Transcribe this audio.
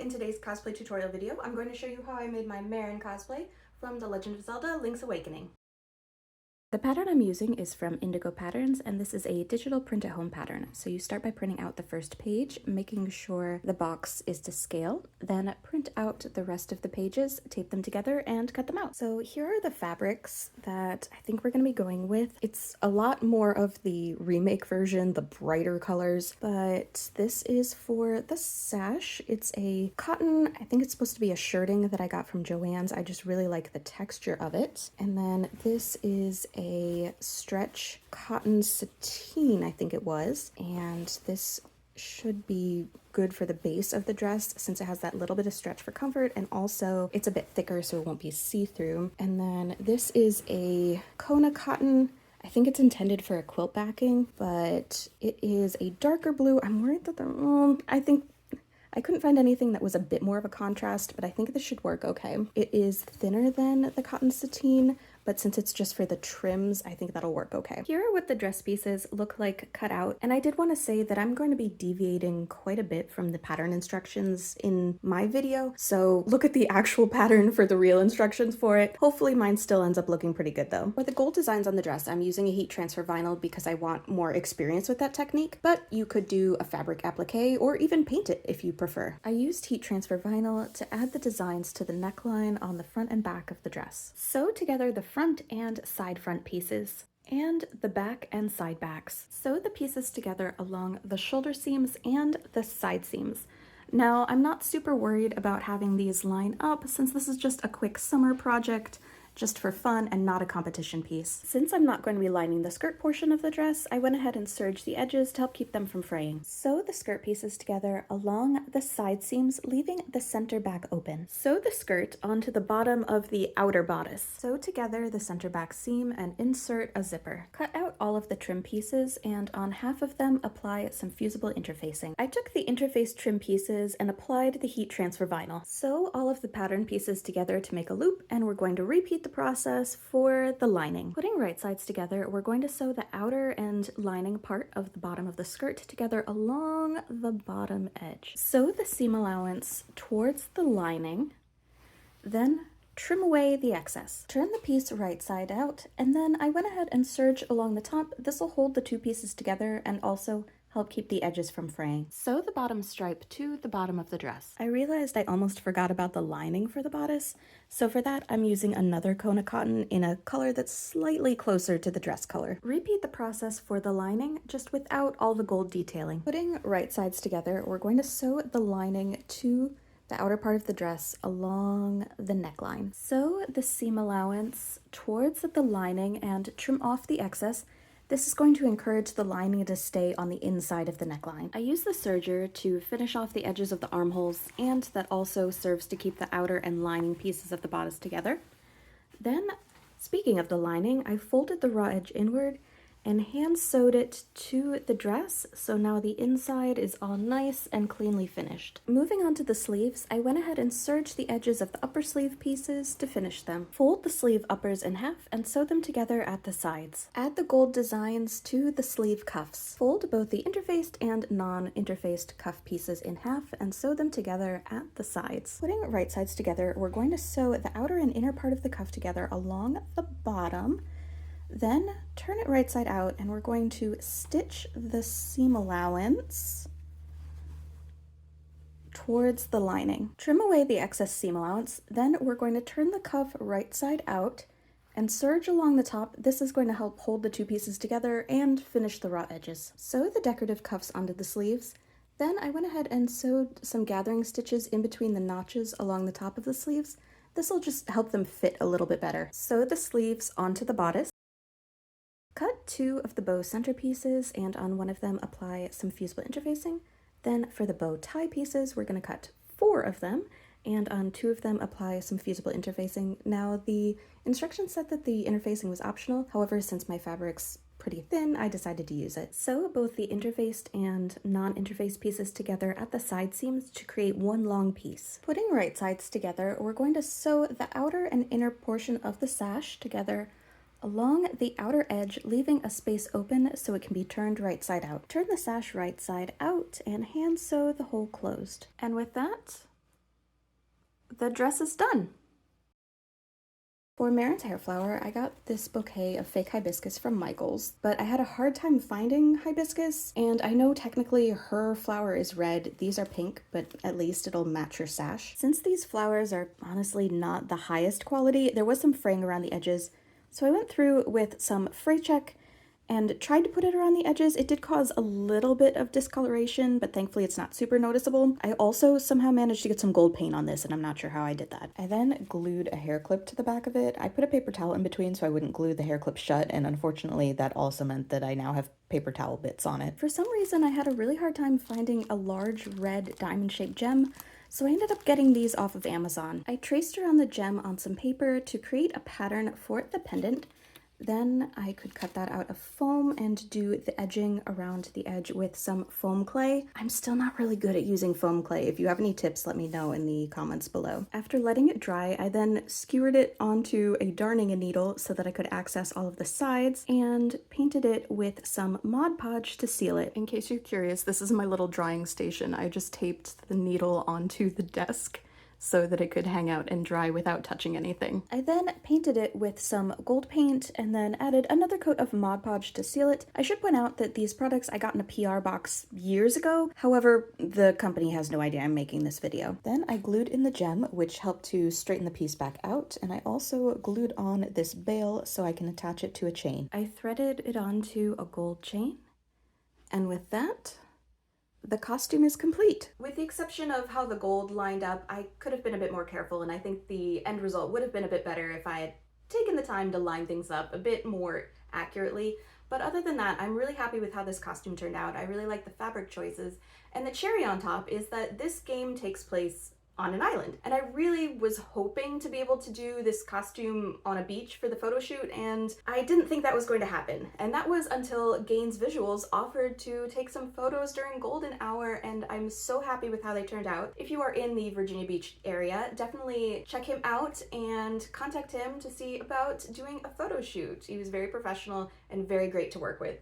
in today's cosplay tutorial video, I'm going to show you how I made my Marin cosplay from The Legend of Zelda Link's Awakening. The pattern I'm using is from Indigo Patterns, and this is a digital print-at-home pattern. So you start by printing out the first page, making sure the box is to scale, then print out the rest of the pages, tape them together, and cut them out. So here are the fabrics that I think we're going to be going with. It's a lot more of the remake version, the brighter colors, but this is for the sash. It's a cotton, I think it's supposed to be a shirting that I got from Joann's. I just really like the texture of it. And then this is a stretch cotton sateen, I think it was, and this should be good for the base of the dress since it has that little bit of stretch for comfort, and also it's a bit thicker so it won't be see-through. And then this is a Kona cotton. I think it's intended for a quilt backing, but it is a darker blue. I'm worried that I couldn't find anything that was a bit more of a contrast, but I think this should work okay. It is thinner than the cotton sateen, but since it's just for the trims, I think that'll work okay. Here are what the dress pieces look like cut out, and I did want to say that I'm going to be deviating quite a bit from the pattern instructions in my video, so look at the actual pattern for the real instructions for it. Hopefully mine still ends up looking pretty good though. For the gold designs on the dress, I'm using a heat transfer vinyl because I want more experience with that technique, but you could do a fabric applique or even paint it if you prefer. I used heat transfer vinyl to add the designs to the neckline on the front and back of the dress. Sew together the front and side front pieces and the back and side backs. Sew the pieces together along the shoulder seams and the side seams. Now, I'm not super worried about having these line up since this is just a quick summer project, just for fun and not a competition piece. Since I'm not going to be lining the skirt portion of the dress, I went ahead and serged the edges to help keep them from fraying. Sew the skirt pieces together along the side seams, leaving the center back open. Sew the skirt onto the bottom of the outer bodice. Sew together the center back seam and insert a zipper. Cut out all of the trim pieces, and on half of them apply some fusible interfacing. I took the interface trim pieces and applied the heat transfer vinyl. Sew all of the pattern pieces together to make a loop, and we're going to repeat the process for the lining. Putting right sides together, we're going to sew the outer and lining part of the bottom of the skirt together along the bottom edge. Sew the seam allowance towards the lining, then trim away the excess. Turn the piece right side out, and then I went ahead and serged along the top. This will hold the two pieces together and also help keep the edges from fraying. Sew the bottom stripe to the bottom of the dress. I realized I almost forgot about the lining for the bodice, so for that I'm using another Kona cotton in a color that's slightly closer to the dress color. Repeat the process for the lining, just without all the gold detailing. Putting right sides together, we're going to sew the lining to the outer part of the dress along the neckline. Sew the seam allowance towards the lining and trim off the excess. This is going to encourage the lining to stay on the inside of the neckline. I use the serger to finish off the edges of the armholes, and that also serves to keep the outer and lining pieces of the bodice together. Then, speaking of the lining, I folded the raw edge inward and hand sewed it to the dress, so now the inside is all nice and cleanly finished. Moving on to the sleeves, I went ahead and serged the edges of the upper sleeve pieces to finish them. Fold the sleeve uppers in half and sew them together at the sides. Add the gold designs to the sleeve cuffs. Fold both the interfaced and non-interfaced cuff pieces in half and sew them together at the sides. Putting right sides together, we're going to sew the outer and inner part of the cuff together along the bottom. Then turn it right side out, and we're going to stitch the seam allowance towards the lining. Trim away the excess seam allowance, then we're going to turn the cuff right side out and serge along the top. This is going to help hold the two pieces together and finish the raw edges. Sew the decorative cuffs onto the sleeves. Then I went ahead and sewed some gathering stitches in between the notches along the top of the sleeves. This will just help them fit a little bit better. Sew the sleeves onto the bodice. Cut two of the bow center pieces, and on one of them apply some fusible interfacing. Then for the bow tie pieces, we're going to cut 4 of them, and on 2 of them apply some fusible interfacing. Now, the instructions said that the interfacing was optional, however, since my fabric's pretty thin, I decided to use it. Sew both the interfaced and non-interfaced pieces together at the side seams to create one long piece. Putting right sides together, we're going to sew the outer and inner portion of the sash together along the outer edge, leaving a space open so it can be turned right side out. Turn the sash right side out and hand sew the hole closed. And with that, the dress is done. For Marin's hair flower, I got this bouquet of fake hibiscus from Michael's, but I had a hard time finding hibiscus, and I know technically her flower is red, these are pink, but at least it'll match your sash. Since these flowers are honestly not the highest quality, there was some fraying around the edges, so I went through with some fray check and tried to put it around the edges. It did cause a little bit of discoloration, but thankfully it's not super noticeable. I also somehow managed to get some gold paint on this, and I'm not sure how I did that. I then glued a hair clip to the back of it. I put a paper towel in between so I wouldn't glue the hair clip shut, and unfortunately that also meant that I now have paper towel bits on it. For some reason, I had a really hard time finding a large red diamond-shaped gem, so I ended up getting these off of Amazon. I traced around the gem on some paper to create a pattern for the pendant. Then I could cut that out of foam and do the edging around the edge with some foam clay. I'm still not really good at using foam clay. If you have any tips, let me know in the comments below. After letting it dry, I then skewered it onto a darning needle so that I could access all of the sides and painted it with some Mod Podge to seal it. In case you're curious, this is my little drying station. I just taped the needle onto the desk so that it could hang out and dry without touching anything. I then painted it with some gold paint and then added another coat of Mod Podge to seal it. I should point out that these products I got in a PR box years ago. However, the company has no idea I'm making this video. Then I glued in the gem, which helped to straighten the piece back out, and I also glued on this bail so I can attach it to a chain. I threaded it onto a gold chain, and with that, the costume is complete. With the exception of how the gold lined up, I could have been a bit more careful, and I think the end result would have been a bit better if I had taken the time to line things up a bit more accurately. But other than that, I'm really happy with how this costume turned out. I really like the fabric choices. And the cherry on top is that this game takes place on an island. And I really was hoping to be able to do this costume on a beach for the photo shoot, and I didn't think that was going to happen. And that was until Gaines Visuals offered to take some photos during golden hour, and I'm so happy with how they turned out. If you are in the Virginia Beach area, definitely check him out and contact him to see about doing a photo shoot. He was very professional and very great to work with.